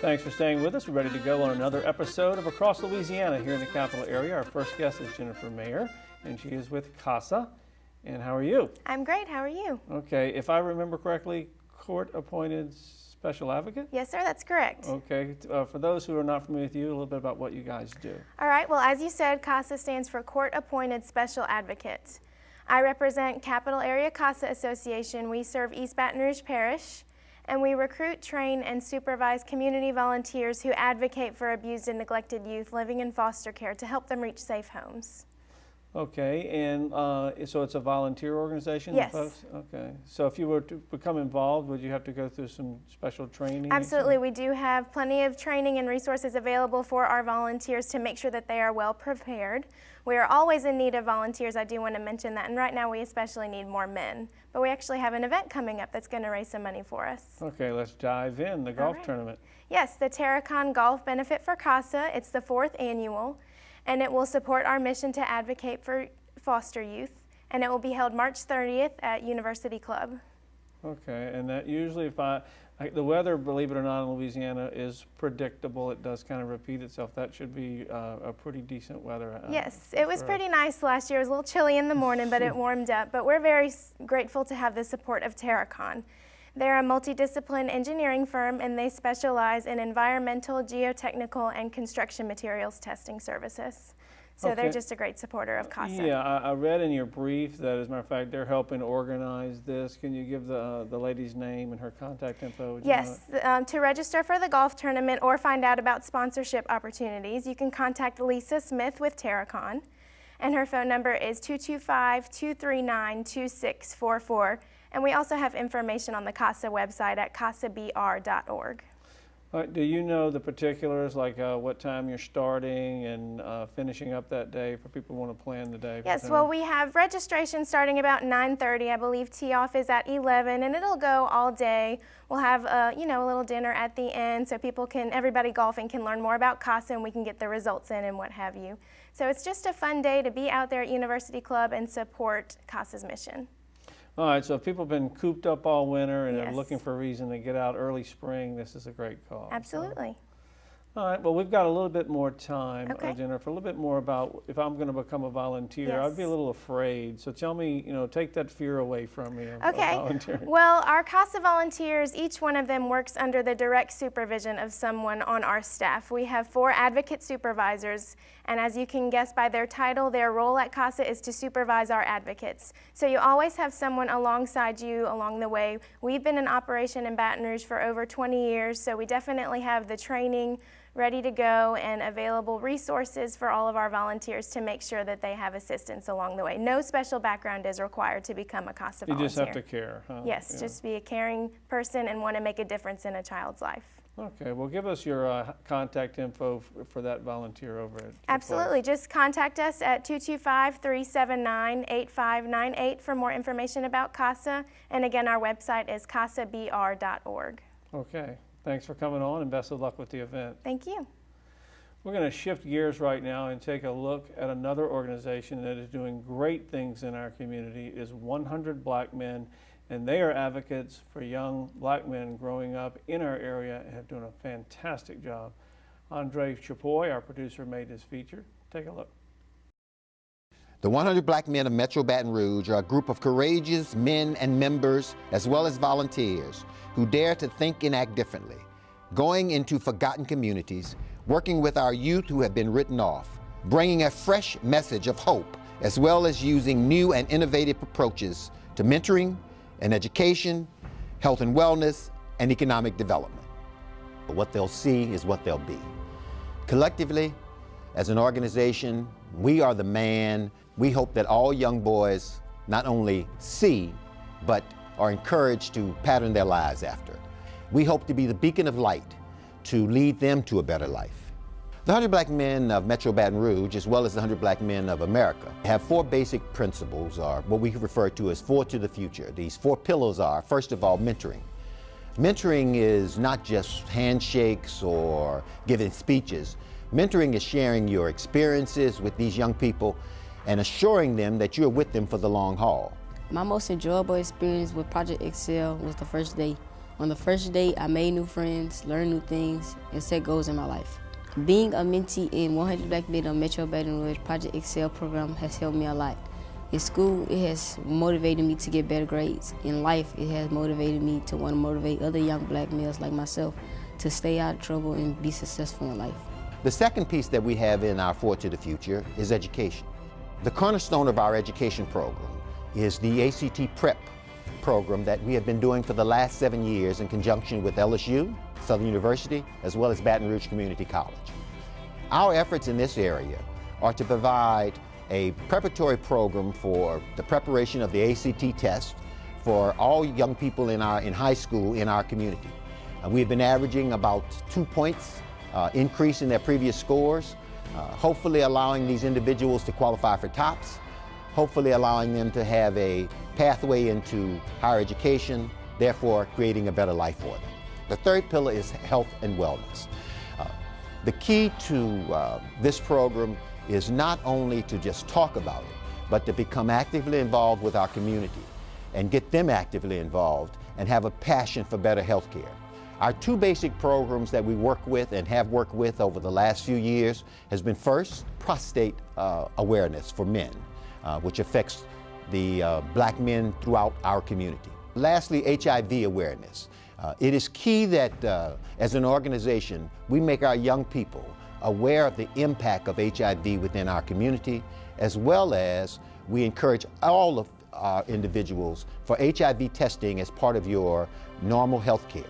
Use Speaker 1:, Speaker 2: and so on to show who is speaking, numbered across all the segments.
Speaker 1: Thanks for staying with us. We're ready to go on another episode of Across Louisiana here in the capital area. Our first guest is Jennifer Mayer, and she is with CASA. And how are you?
Speaker 2: I'm great. How are you?
Speaker 1: Okay. If I remember correctly, court-appointed special advocate?
Speaker 2: Yes, sir. That's correct.
Speaker 1: Okay. For those who are not familiar with you, a little bit about what you guys do.
Speaker 2: All right. Well, as you said, CASA stands for Court-Appointed Special Advocate. I represent Capital Area CASA Association. We serve East Baton Rouge Parish, and we recruit, train, and supervise community volunteers who advocate for abused and neglected youth living in foster care to help them reach safe homes.
Speaker 1: Okay, and so it's a volunteer organization?
Speaker 2: Yes.
Speaker 1: Folks? Okay, so if you were to become involved, would you have to go through some special training?
Speaker 2: Absolutely, we do have plenty of training and resources available for our volunteers to make sure that they are well prepared. We are always in need of volunteers, I do want to mention that, and right now we especially need more men. But we actually have an event coming up that's going to raise some money for us.
Speaker 1: Okay, let's dive in, the golf tournament.
Speaker 2: Yes, the Terracon Golf Benefit for CASA, it's the 4th annual. And it will support our mission to advocate for foster youth, and it will be held March 30th at University Club.
Speaker 1: Okay, and that usually, the weather, believe it or not, in Louisiana is predictable. It does kind of repeat itself. That should be a pretty decent weather.
Speaker 2: Yes, it was pretty nice last year. It was a little chilly in the morning, but it warmed up. But we're very grateful to have the support of Terracon. They're a multidiscipline engineering firm, and they specialize in environmental, geotechnical, and construction materials testing services. So they're just a great supporter of CASA.
Speaker 1: Yeah, I read in your brief that, as a matter of fact, they're helping organize this. Can you give the lady's name and her contact info?
Speaker 2: Yes, to register for the golf tournament or find out about sponsorship opportunities, you can contact Lisa Smith with Terracon, and her phone number is 225-239-2644. And we also have information on the CASA website at casabr.org.
Speaker 1: Do you know the particulars, like what time you're starting and finishing up that day for people who want to plan the day?
Speaker 2: Yes, well, we have registration starting about 9:30. I believe tee-off is at 11, and it'll go all day. We'll have a little dinner at the end so everybody golfing can learn more about CASA, and we can get the results in and what have you. So it's just a fun day to be out there at University Club and support CASA's mission.
Speaker 1: All right, so if people have been cooped up all winter and are looking for a reason to get out early spring, this is a great call.
Speaker 2: Absolutely.
Speaker 1: So. All right, well, we've got a little bit more time, Jennifer, a little bit more about if I'm going to become a volunteer. I'd be a little afraid. So tell me, take that fear away from me of volunteering.
Speaker 2: Well, our CASA volunteers, each one of them works under the direct supervision of someone on our staff. We have 4 advocate supervisors, and as you can guess by their title, their role at CASA is to supervise our advocates. So you always have someone alongside you along the way. We've been in operation in Baton Rouge for over 20 years, so we definitely have the training ready to go and available resources for all of our volunteers to make sure that they have assistance along the way. No special background is required to become a CASA volunteer.
Speaker 1: You just have to care, huh?
Speaker 2: Yes, just be a caring person and want to make a difference in a child's life. Okay,
Speaker 1: well, give us your contact info for that volunteer over at
Speaker 2: Absolutely. Just contact us at 225-379-8598 for more information about CASA. And again, our website is casabr.org.
Speaker 1: Okay. Thanks for coming on, and best of luck with the event.
Speaker 2: Thank you.
Speaker 1: We're going to shift gears right now and take a look at another organization that is doing great things in our community. It is 100 Black Men, and they are advocates for young Black men growing up in our area and have done a fantastic job. Andre Chapoy, our producer, made this feature. Take a look.
Speaker 3: The 100 Black Men of Metro Baton Rouge are a group of courageous men and members, as well as volunteers, who dare to think and act differently, going into forgotten communities, working with our youth who have been written off, bringing a fresh message of hope, as well as using new and innovative approaches to mentoring and education, health and wellness, and economic development. But what they'll see is what they'll be. Collectively, as an organization, we are the man. We hope that all young boys not only see, but are encouraged to pattern their lives after. We hope to be the beacon of light to lead them to a better life. The 100 Black Men of Metro Baton Rouge, as well as the 100 Black Men of America, have 4 basic principles, or what we refer to as 4 to the future. These 4 pillars are, first of all, mentoring. Mentoring is not just handshakes or giving speeches. Mentoring is sharing your experiences with these young people and assuring them that you're with them for the long haul.
Speaker 4: My most enjoyable experience with Project Excel was the first day On the first date, I made new friends, learned new things, and set goals in my life. Being a mentee in 100 Black Men of Metro Baton Rouge Project Excel program has helped me a lot. In school, it has motivated me to get better grades. In life, it has motivated me to want to motivate other young black males like myself to stay out of trouble and be successful in life.
Speaker 3: The second piece that we have in our Forward to the Future is education. The cornerstone of our education program is the ACT Prep program that we have been doing for the last 7 years in conjunction with LSU, Southern University, as well as Baton Rouge Community College. Our efforts in this area are to provide a preparatory program for the preparation of the ACT test for all young people in high school in our community. We've been averaging about 2 points increase in their previous scores, hopefully allowing these individuals to qualify for TOPS, hopefully allowing them to have a pathway into higher education, therefore creating a better life for them. The third pillar is health and wellness. The key to this program is not only to just talk about it, but to become actively involved with our community and get them actively involved and have a passion for better health care. Our two basic programs that we work with and have worked with over the last few years has been first, prostate awareness for men, which affects the black men throughout our community. Lastly, HIV awareness. It is key that as an organization, we make our young people aware of the impact of HIV within our community, as well as we encourage all of our individuals for HIV testing as part of your normal health care.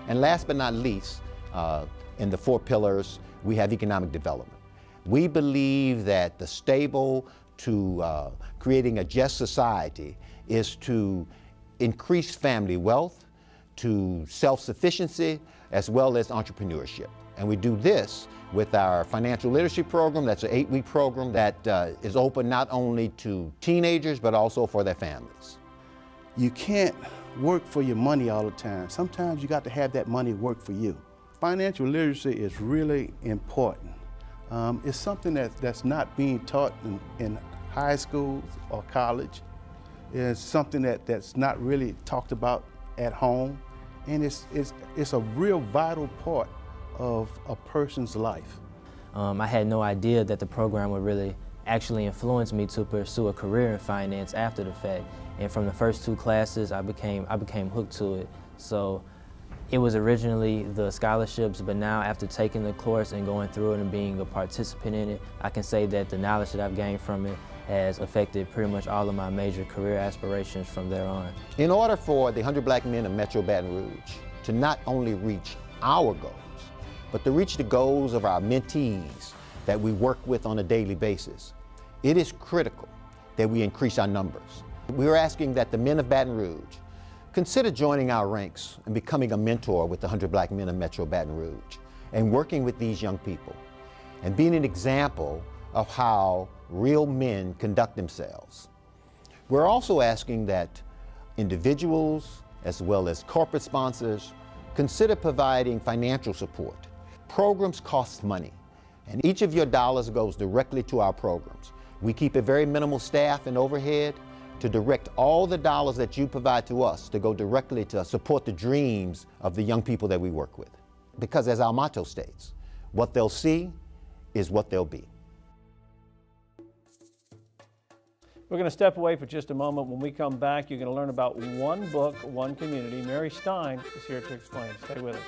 Speaker 3: And last but not least, in the four pillars, we have economic development. We believe that the stable to creating a just society is to increase family wealth, to self-sufficiency, as well as entrepreneurship. And we do this with our financial literacy program. That's an 8-week program that is open not only to teenagers, but also for their families.
Speaker 5: You can't work for your money all the time. Sometimes you got to have that money work for you. Financial literacy is really important. It's something that's not being taught in high schools or college. It's something that's not really talked about at home. And it's a real vital part of a person's life.
Speaker 6: I had no idea that the program would really actually influence me to pursue a career in finance after the fact. And from the first 2 classes, I became hooked to it. So it was originally the scholarships, but now after taking the course and going through it and being a participant in it, I can say that the knowledge that I've gained from it has affected pretty much all of my major career aspirations from there on.
Speaker 3: In order for the 100 Black Men of Metro Baton Rouge to not only reach our goals, but to reach the goals of our mentees that we work with on a daily basis, it is critical that we increase our numbers. We're asking that the men of Baton Rouge consider joining our ranks and becoming a mentor with the 100 Black Men of Metro Baton Rouge and working with these young people and being an example of how real men conduct themselves. We're also asking that individuals as well as corporate sponsors consider providing financial support. Programs cost money, and each of your dollars goes directly to our programs. We keep a very minimal staff and overhead to direct all the dollars that you provide to us to go directly to support the dreams of the young people that we work with. Because as our motto states, what they'll see is what they'll be.
Speaker 1: We're going to step away for just a moment. When we come back, you're going to learn about one book, one community. Mary Stein is here to explain. Stay with us.